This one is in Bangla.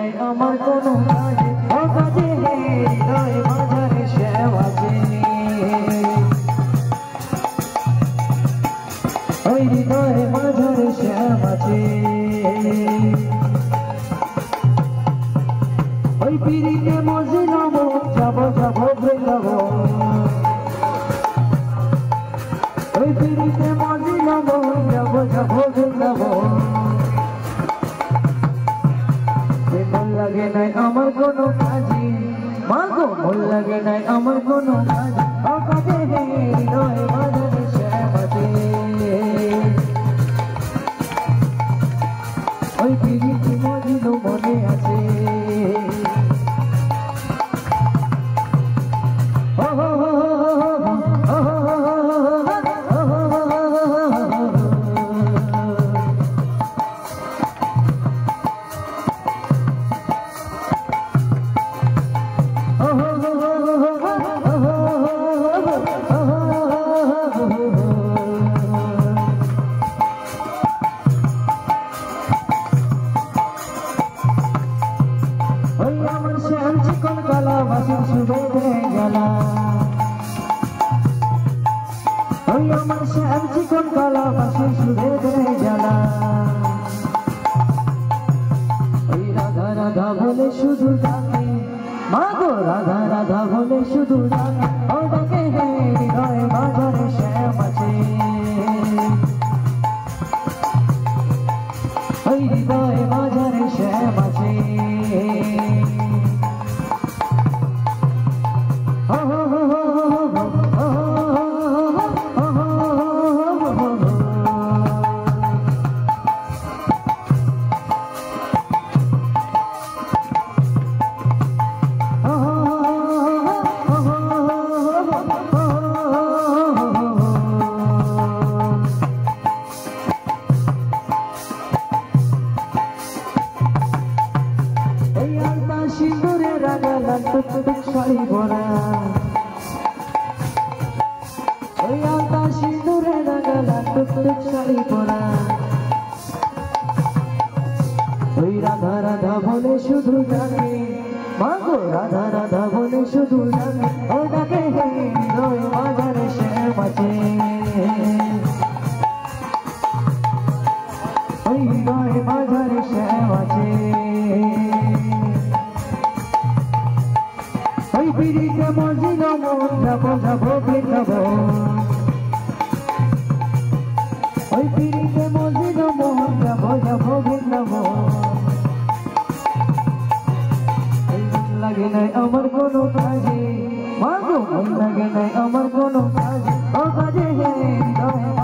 নাই আমার কোনো কাজে ও কাজে হৃদয় মাঝারে শ্যাম আছে ওই হৃদয় মাঝারে শ্যাম আছে ওই পিড়িতে মজলাম যাব যাব বৃন্দাবন ওই পিড়িতে মজলাম যাব যাব বৃন্দাবন মন লাগে নাই আমার কোনো কাজে মাগো মন লাগে নাই আমার কোনো কাজে ও কাজে হৃদয় মাঝারে শ্যাম আছে ওই পিড়িতে মজল মনে আছে আমার শ্যাম চিকন কালা বাসি সুরে দেয় জ্বালা ওই রাধা রাধা বলে শুধু ডাকে মাগো রাধা রাধা বলে শুধু ডাকে ও ডাকে হৃদয় মাঝারে শ্যাম আছে ওই হৃদয় মাঝারে শ্যাম আছে সিঁদুরে রাগালা টুকটুক শাড়ি পরা ওই আলতা সিঁদুরে রাগালা টুকটুক শাড়ি পরা ওই রাধা রাধা বলে শুধু ডাকে মাগো রাধা রাধা বলে শুধু ডাকে ও ডাকে হৃদয় মাঝারে শ্যাম আছে ওই হৃদয় মাঝারে শ্যাম আছে ওই পিড়িতে মজিল মন যাব যাব বৃন্দাবন ওই পিড়িতে মজিল মন যাব যাব বৃন্দাবন মন লাগে নাই আমার কোনো কাজে মাগো মন লাগে নাই আমার কোনো কাজে ও কাজে হৃদয়